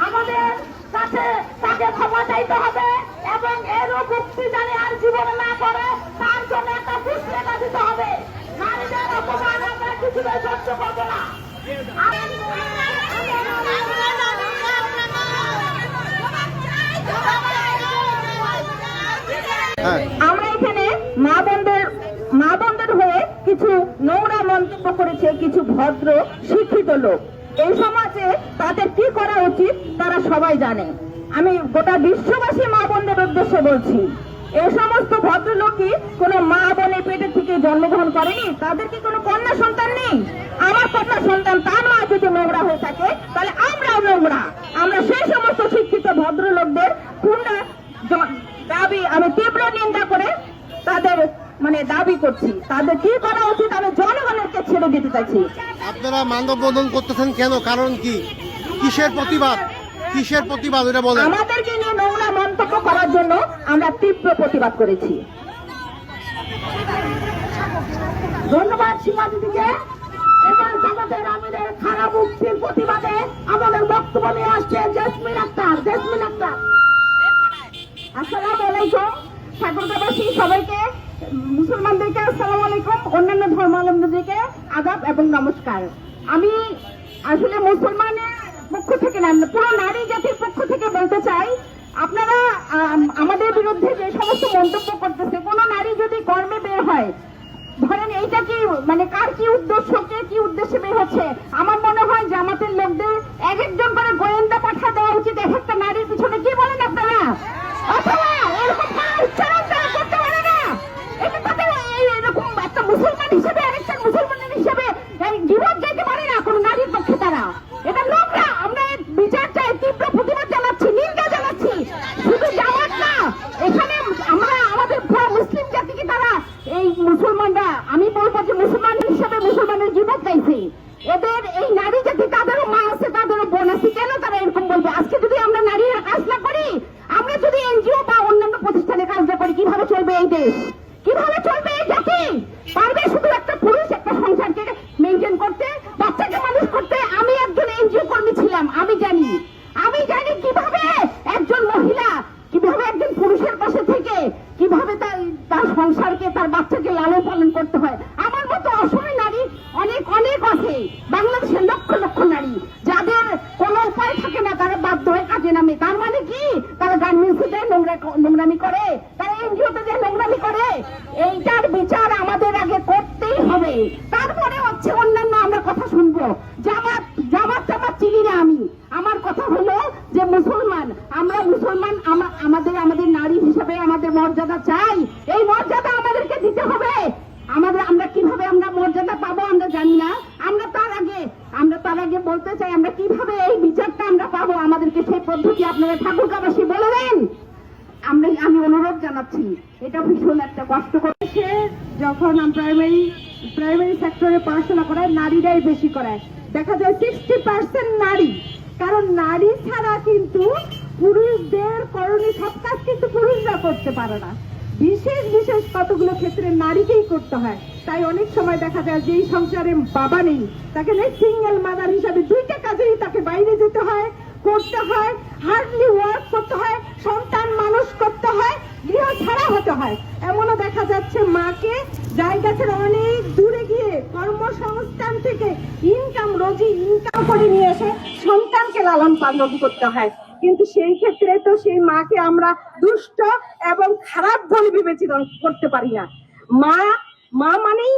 আমাদের কাছে তাকে ক্ষমা চাইতে হবে এবং এরও মুক্তি জানি আর জীবনে না করে তার জন্য একটা পুরস্কার দিতে হবে। নারীদের অপমান আমরা কিছুতেই সহ্য করবো না। আমরা এখানে মা বোনদের হয়ে কিছু নোংরা মন্তব্য করেছে কিছু ভদ্র শিক্ষিত লোক। এই সমাজে তাদের কি করা উচিত তারা সবাই জানে। আমি গোটা বিশ্ববাসী মা বোনদের উদ্দেশ্যে বলছি, এই সমস্ত ভদ্রলোকই কোন মা বোনের পেটে থেকে জন্মগ্রহণ করেনি, তাদের কি কোনো কন্যা সন্তান নেই? আমার কন্যা সন্তান তার মা যদি নোংরা হয়ে থাকে তাহলে আমরাও নোংরা। আমরা সেই সমস্ত শিক্ষিত ভদ্রলোকদের পূর্ণ দাবি আমি তীব্র নিন্দা করে তাদের দাবি করছি। তাদের কি করা উচিত আমি জনগণকে ছেড়ে দিতে চাইছি। আপনারা মানববন্ধন করতেছেন কেন? কারণ কি? কিসের প্রতিবাদ? এটা বলেন। আমাদেরকে নিয়ে নোংরা মন্তব্য করার জন্য আমরা তীব্র প্রতিবাদ করেছি। ধন্যবাদ সীমা দিদিকে। এবার আমাদের খারাপ মুক্তির প্রতিবাদে আমাদের বক্তব্য নিয়ে আসছে জেসমিন আক্তার। আসসালামু আলাইকুম ঠাকুরগাঁওবাসী সবাইকে, মুসলমানদেরকে আসসালামু আলাইকুম, অন্যান্য ধর্মাবলম্বীদেরকে আদাব এবং নমস্কার। আমি আসলে মুসলমানের পক্ষ থেকে না, পুরো নারী জাতির পক্ষ থেকে বলতে চাই, আপনারা আমাদের বিরুদ্ধে যে সমস্ত মন্তব্য করতেছে, কোন নারী যদি কর্মে বের হয়, ধরেন এইটা কি কার কি উদ্দেশ্য, কে কি উদ্দেশ্যে বের হচ্ছে, আমার মনে হয় জামাতের লোকদের এক একজন করে গোয়েন্দা পাঠা দেওয়া উচিত এক একটা নারীর পিছনে। কি বলেন আপনারা? অথবা এরকম উচ্চারণ তারা করতে পারে না, এটা তাদের এরকম একটা মুসলমান হিসেবে আরেকটা মুসলমানের হিসেবে জীবন যেতে পারে না কোন নারীর পক্ষে। তারা এটা নোংরা। আমরা বিচার চাই, তীব্র প্রতিবাদ জানাচ্ছি, নিন্দা জানাচ্ছি। শুধু জামাত না, এখানে আমরা আমাদের মুসলিম জাতিকে তারা এই মুসলমানরা, আমি বলবো যে মুসলমান হিসেবে মুসলমানের জীবন চাইছে। এদের এই নারী জাতি তাদেরও মা আছে, তাদেরও বোন আছে, কেন তারা এরকম বলবে? আজকে যদি আমরা নারীরা কাজ না করি, আমরা যদি এনজিও বা অন্যান্য প্রতিষ্ঠানে কাজ না করি, কিভাবে চলবে এই দেশ? কিভাবে চলবে এই জাতি? পারবে শুধু একটা পুরুষ একটা সংসারকে মেনটেন করতে, বাচ্চাকে মানুষ করতে? আমি একজন এনজিও কর্মী ছিলাম, আমি জানি কিভাবে একজন মহিলা, কিভাবে একজন পুরুষের পাশে থেকে কিভাবে তার সংসারকে, তার বাচ্চাকে লালন পালন করতে হয়। আমার মতো অসহায় নারী অনেক আছে বাংলাদেশের, লক্ষ লক্ষ নারী যাদের কোনো উপায় থাকে না, তারা বাধ্য হয়ে কাজে নামে। তার মানে কি? তারা গার্মেন্টসে যায় নোংরামি করে, তারা এনজিওতে যায় নোংরামি করে। এইটার বিচার আমাদের আগে করতেই হবে, তারপরে হচ্ছে অন্যান্য আমরা কথা শুনবো। জামাত চিনি না আমি। আমার কথা হলো যে মুসলমান, আমরা মুসলমান, আমাদের নারী হিসেবে আমাদের মর্যাদা চাই। এই মর্যাদা আমাদেরকে দিতে হবে। আমরা কিভাবে আমরা মর্যাদা পাবো আমরা জানি না। আমরা তার আগে বলতে চাই, আমরা কিভাবে এই বিচারটা আমরা পাবো, আমাদেরকে সেই পদ্ধতি আপনারা ঠাকুরগাঁওবাসী বলে দেন। আমি অনুরোধ জানাচ্ছি, এটা ভীষণ একটা কষ্ট করেছে। যখন প্রাইমারি সেক্টরে পড়াশোনা করায়, নারীরাই বেশি করায়। দেখা যায় 60% নারী, কারণ নারী ছাড়া কিন্তু পুরুষদের করণীয় সব কাজ কিন্তু পুরুষরা করতে পারে না। বিশেষ কতগুলো ক্ষেত্রে নারীকেই করতে হয়। তাই অনেক সময় দেখা যায় যে সংসারে বাবা নেই, তাকে সিঙ্গেল মাদার হিসাবে দুইটা কাজেই তাকে বাইরে যেতে হয়, করতে হয়, হার্ডলি ওয়ার্ক করতে হয়, সন্তান মানুষ করতে হয়, গৃহ ছাড়া হতে হয়। এমনও দেখা যাচ্ছে মাকে জায়গা ছেড়ে অনেক দূরে গিয়ে কর্মসংস্থান থেকে ইনকাম করে নিয়ে এসে সন্তানকে লালন পালন করতে হয়। কিন্তু সেই ক্ষেত্রে তো সেই মাকে আমরা দুষ্ট এবং খারাপ বলে বিবেচনা করতে পারি না। মা মানেই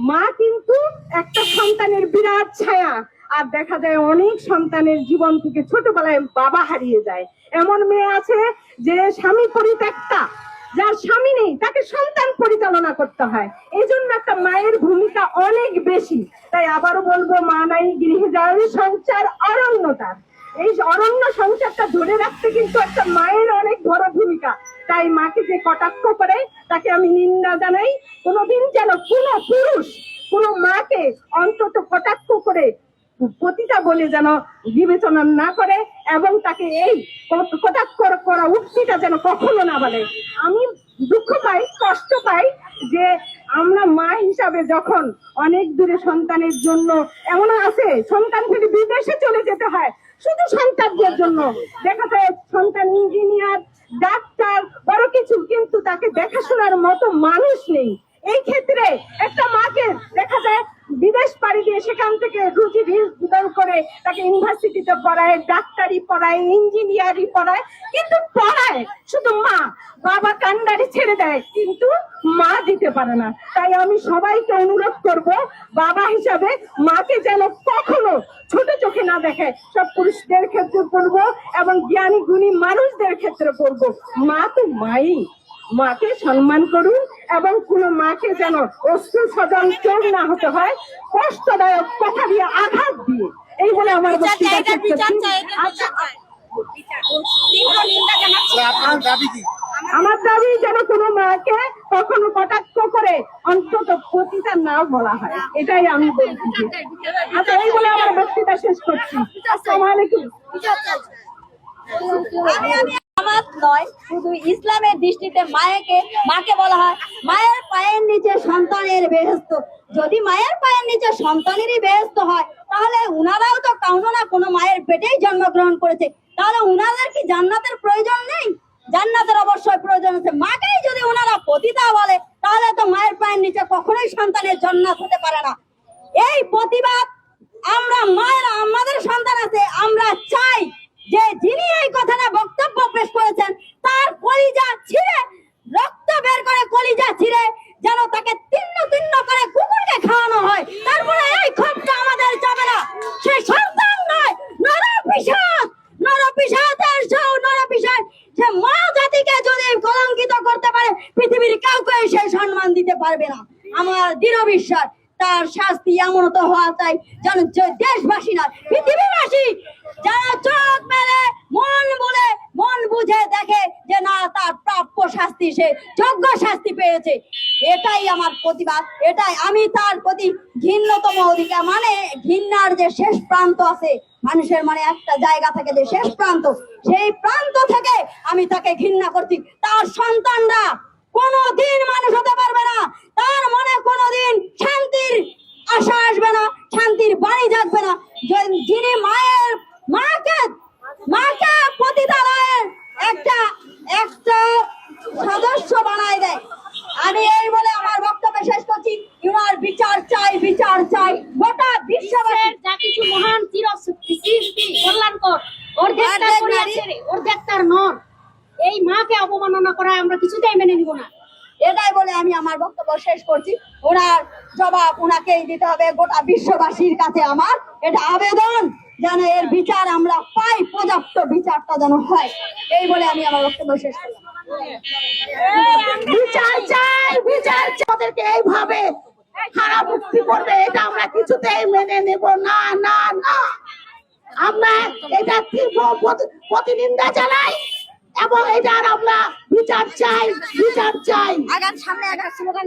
মা কিন্তু একটা সন্তানের বিরাট ছায়া। আর দেখা যায় অনেক সন্তানের জীবন থেকে ছোটবেলায় বাবা হারিয়ে যায়। এমন মেয়ে আছে যে স্বামী পরিত্যক্তা, যার স্বামী নেই, তাকে সন্তান পরিচালনা করতে হয়। এই জন্য একটা মায়ের ভূমিকা অনেক বেশি। তাই আবারও বলবো, মা নাই গৃহে যাওয়ার সংসার অরণ্যতার। এই অরণ্য সংসারটা ধরে রাখতে কিন্তু একটা মায়ের অনেক বড় ভূমিকা। তাই মাকে যে কটাক্ষ করে তাকে আমি নিন্দা জানাই। কোনোদিন যেন কোনো পুরুষ কোনো মাকে অন্তত কটাক্ষ করে প্রতিটা বলে যেন বিবেচনা না করে, এবং তাকে এই কটাক্ষ করা উক্তিটা যেন কখনো না বলে। আমি দুঃখ পাই, কষ্ট পাই যে আমরা মা হিসাবে যখন অনেক দূরে সন্তানের জন্য এমন আছে সন্তান থেকে বিদেশে চলে যেতে হয় শুধু সন্তানদের জন্য। দেখা যায় সন্তান ইঞ্জিনিয়ার, ডাক্তার, বড় কিছু, কিন্তু তাকে দেখাশোনার মতো মানুষ নেই। এই ক্ষেত্রে একটা মাকে দেখা যায় বিদেশ পাড়ি দিয়ে সেখান থেকে রুজি রোজগার করে তাকে ইউনিভার্সিটিতে পড়ায়, ডাক্তারি পড়ায়, ইঞ্জিনিয়ারি পড়ায়, কিন্তু পড়ায় শুধু মা। বাবা কান্ডারি ছেড়ে দেয় কিন্তু মা দিতে পারে না। তাই আমি সবাইকে অনুরোধ করব, বাবা হিসাবে মাকে যেন কখনো ছোট চোখে না দেখে। সব পুরুষদের ক্ষেত্রে করবো এবং জ্ঞানী গুণী মানুষদের ক্ষেত্রে করবো, মা তো মাই। মাকে সম্মান করুন এবং কোন মাকে যেন অশ্রু সজল চোখ না হতে হয় কষ্টদায়ক কথা দিয়ে, আঘাত দিয়ে। এই বলে আমার বক্তব্য শেষ করছি। আপনার দাবি কি? আমার দাবি যেন কোনো মাকে কখনো কটাক্ষ করে অন্তত পতিতা না বলা হয়, এটাই আমি বলছি। আচ্ছা, এই বলে আমার বক্তৃতা শেষ করছি। আসসালামু আলাইকুম। আমার নয়, শুধু ইসলামের দৃষ্টিতে মাকে বলা হয় মায়ের পায়ের নিচে সন্তানের বেহেশত। যদি মায়ের পায়ের নিচে সন্তানেরই বেহেশত হয়, তাহলে উনারাও তো কোনো না কোনো মায়ের পেটেই জন্মগ্রহণ করেছে। তাহলে উনাদের কি জান্নাতের প্রয়োজন নেই? জান্নাতের অবশ্যই প্রয়োজন আছে। মাকেই যদি উনারা পতিতা বলে, তাহলে তো মায়ের পায়ের নিচে কখনোই সন্তানের জান্নাত হতে পারে না। এই প্রতিবাদ আমরা মায়েরা, আমাদের সন্তান আছে, আমরা চাই যে যিনি এই কথাটা বক্তব্য পেশ করেছেন তার কলিজা ছিঁড়ে, রক্ত বের করে কলিজা ছিঁড়ে যেন তাকে তিন্ন তিন্ন করে কুকুরকে খাওয়ানো হয়। তারপরে এই ক্ষোভটা আমাদের যাবে না। সে সন্তান নয়, নরপিশাচ, নরপিশাচের সৌ নরপিশাচ। সে মা জাতিকে যদি কলঙ্কিত করতে পারে, পৃথিবীর কাউকে সে সম্মান দিতে পারবে না। আমার দৃঢ় বিশ্বাস তার শাস্তি এমন তো হওয়া চাই যেন দেশবাসী না, পৃথিবীবাসী যারা চোখ মেলে মন বুঝে দেখে যে না, তার প্রাপ্য শাস্তি, সে যোগ্য শাস্তি পেয়েছে। এটাই আমার প্রতিবাদ। এটাই আমি তার প্রতি ঘৃণ্যতম অধিকার, মানে ঘৃণার যে শেষ প্রান্ত আছে মানুষের, মানে একটা জায়গা থেকে যে শেষ প্রান্ত, সেই প্রান্ত থেকে আমি তাকে ঘৃণা করছি। তার সন্তানরা কোনোদিন মানুষ হতে পারবে না, তার মনে কোনোদিন শান্তির আশা আসবে না, শান্তির বাণী জাগবে না। যিনি মাকে পতিতালয়ের একটা সদস্য বানায় দেয়। আমি এই বলে আমার বক্তব্য শেষ করছি। ইউনার বিচার চাই, বিচার চাই গোটা বিশ্ববাসী। যা কিছু মহান চিরসৃষ্টি কল্যাণকর অর্ধেক তার নর, এই মাকে অবমাননা করা আমরা কিছুতেই মেনে নিব না। এটাই বলে আমি আমার বক্তব্য শেষ করছি। ওনার জবাব ওনাকেই দিতে হবে। গোটা বিশ্ববাসীর কাছে আমার এটা আবেদন, যেন এর বিচার আমরা পাই, পর্যাপ্ত বিচারটা যেন হয়। এই বলে আমি আমার বক্তব্য শেষ করলাম। বিচার চাই, বিচার চাই। আমাদেরকে এইভাবে খারাপ মুক্তি করবে, এটা আমরা কিছুতেই মেনে নেব না, না, না। আমরা এটা তীব্র প্রতিনিন্দা জানাই এবং এটার আমরা বিচার চাই, বিচার চাই। আগাম সামনে স্লোগান